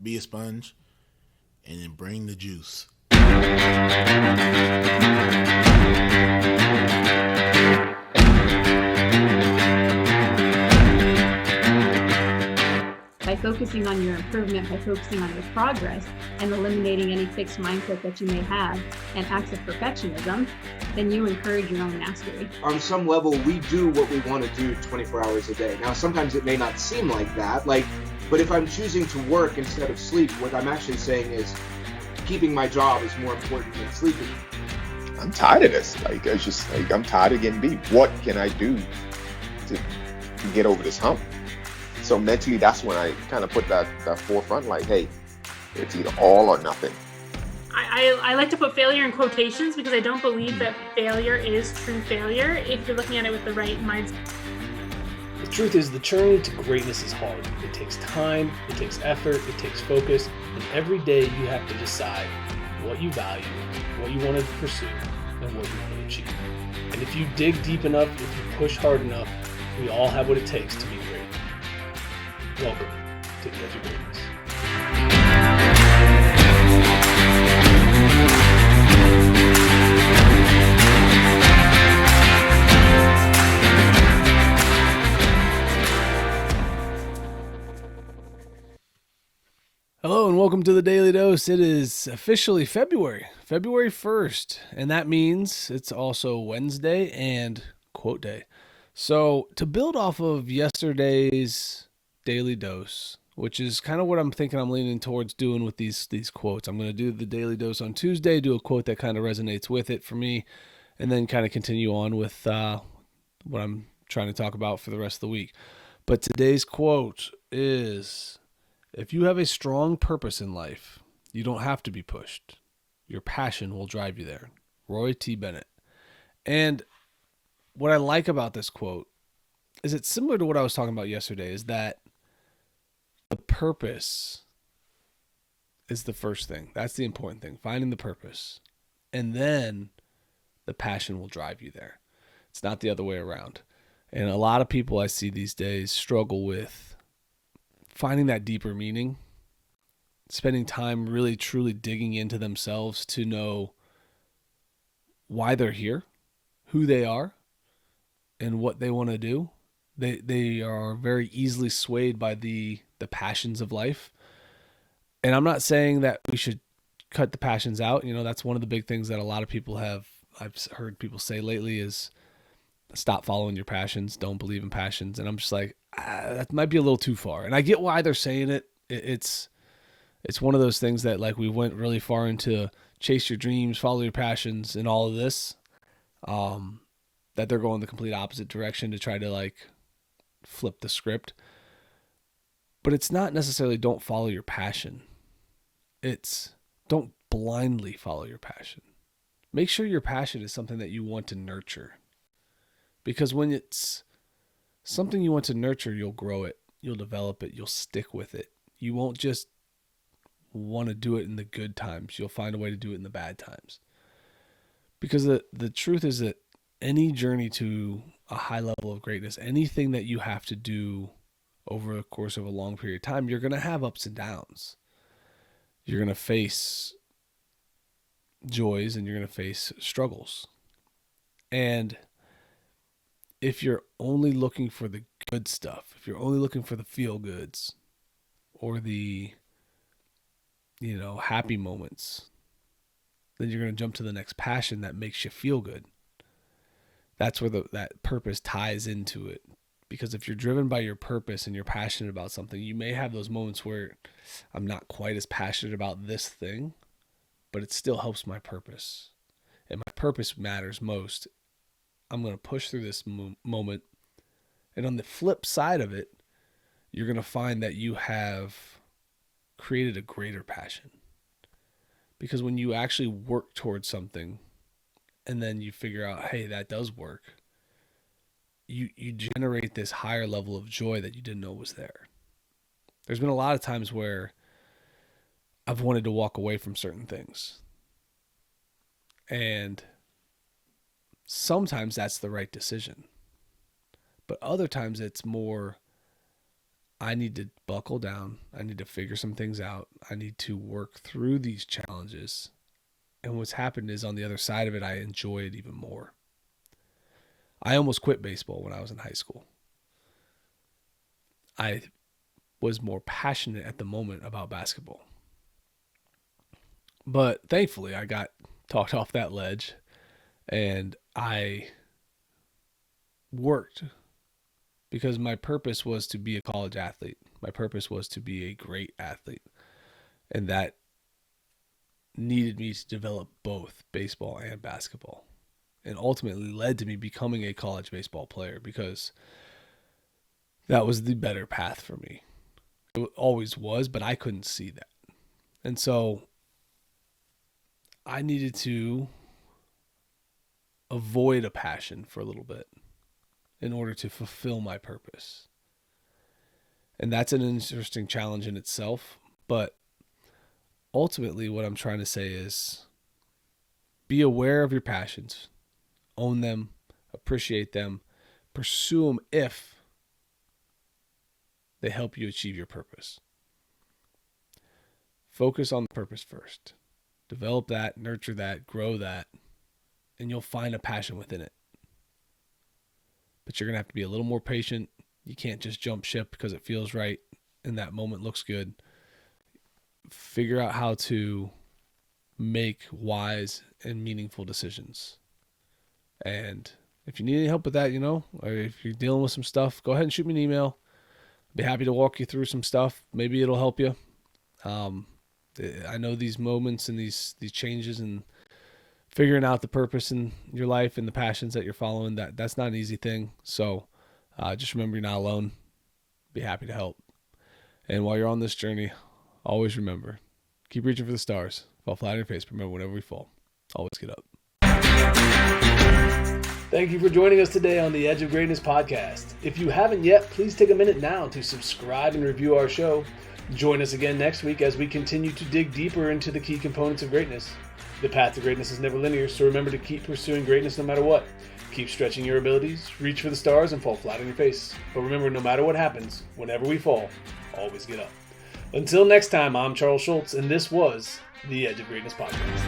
be a sponge, and then bring the juice. By focusing on your improvement, by focusing on your progress, and eliminating any fixed mindset that you may have and acts of perfectionism, then you encourage your own mastery. On some level, we do what we want to do 24 hours a day. Now, sometimes it may not seem like that, but if I'm choosing to work instead of sleep, what I'm actually saying is keeping my job is more important than sleeping. I'm tired of this. I'm tired of getting beat. What can I do to get over this hump? So mentally, that's when I kind of put that forefront, like, hey, it's either all or nothing. I like to put failure in quotations because I don't believe that failure is true failure if you're looking at it with the right mindset. The truth is, the journey to greatness is hard. It takes time, it takes effort, it takes focus, and every day you have to decide what you value, what you want to pursue, and what you want to achieve. And if you dig deep enough, if you push hard enough, we all have what it takes to be great. Welcome to the Edge of Greatness. Hello and welcome to the Daily Dose. It is officially February 1st, and that means it's also Wednesday and quote day. So to build off of yesterday's Daily Dose, which is kind of what I'm thinking I'm leaning towards doing with these quotes. I'm going to do the Daily Dose on Tuesday, do a quote that kind of resonates with it for me, and then kind of continue on with what I'm trying to talk about for the rest of the week. But today's quote is, if you have a strong purpose in life, you don't have to be pushed. Your passion will drive you there. Roy T. Bennett. And what I like about this quote is it's similar to what I was talking about yesterday, is that the purpose is the first thing. That's the important thing, finding the purpose. And then the passion will drive you there. It's not the other way around. And a lot of people I see these days struggle with finding that deeper meaning, spending time really truly digging into themselves to know why they're here, who they are, and what they want to do. They are very easily swayed by the passions of life. And I'm not saying that we should cut the passions out. You know, that's one of the big things that a lot of people I've heard people say lately is stop following your passions, don't believe in passions. And I'm just like, that might be a little too far. And I get why they're saying it. It's one of those things that, like, we went really far into chase your dreams, follow your passions, and all of this, that they're going the complete opposite direction to try to, like, flip the script. But it's not necessarily don't follow your passion. It's don't blindly follow your passion. Make sure your passion is something that you want to nurture. Because when it's something you want to nurture, you'll grow it, you'll develop it, you'll stick with it. You won't just want to do it in the good times. You'll find a way to do it in the bad times. Because the truth is that any journey to a high level of greatness, anything that you have to do over the course of a long period of time, you're going to have ups and downs. You're going to face joys and you're going to face struggles. And if you're only looking for the good stuff, if you're only looking for the feel goods or the, happy moments, then you're going to jump to the next passion that makes you feel good. That's where that purpose ties into it. Because if you're driven by your purpose and you're passionate about something, you may have those moments where I'm not quite as passionate about this thing, but it still helps my purpose. And my purpose matters most. I'm going to push through this moment. And on the flip side of it, you're going to find that you have created a greater passion. Because when you actually work towards something and then you figure out, hey, that does work, you generate this higher level of joy that you didn't know was there. There's been a lot of times where I've wanted to walk away from certain things. And sometimes that's the right decision. But other times it's more, I need to buckle down. I need to figure some things out. I need to work through these challenges. And what's happened is on the other side of it, I enjoy it even more. I almost quit baseball when I was in high school. I was more passionate at the moment about basketball. But thankfully, I got talked off that ledge and I worked because my purpose was to be a college athlete. My purpose was to be a great athlete. And that needed me to develop both baseball and basketball. And ultimately led to me becoming a college baseball player because that was the better path for me. It always was, but I couldn't see that. And so I needed to avoid a passion for a little bit in order to fulfill my purpose. And that's an interesting challenge in itself. But ultimately, what I'm trying to say is be aware of your passions, own them, appreciate them, pursue them if they help you achieve your purpose. Focus on the purpose first. Develop that, nurture that, grow that, and you'll find a passion within it. But you're going to have to be a little more patient. You can't just jump ship because it feels right and that moment looks good. Figure out how to make wise and meaningful decisions. And if you need any help with that, or if you're dealing with some stuff, go ahead and shoot me an email. I'd be happy to walk you through some stuff. Maybe it'll help you. I know these moments and these changes and figuring out the purpose in your life and the passions that you're following, that's not an easy thing. So just remember you're not alone. Be happy to help. And while you're on this journey, always remember, keep reaching for the stars. Fall flat on your face. Remember, whenever we fall, always get up. Thank you for joining us today on the Edge of Greatness podcast. If you haven't yet, please take a minute now to subscribe and review our show. Join us again next week as we continue to dig deeper into the key components of greatness. The path to greatness is never linear, so remember to keep pursuing greatness no matter what. Keep stretching your abilities, reach for the stars, and fall flat on your face. But remember, no matter what happens, whenever we fall, always get up. Until next time, I'm Charles Schultz, and this was the Edge of Greatness podcast.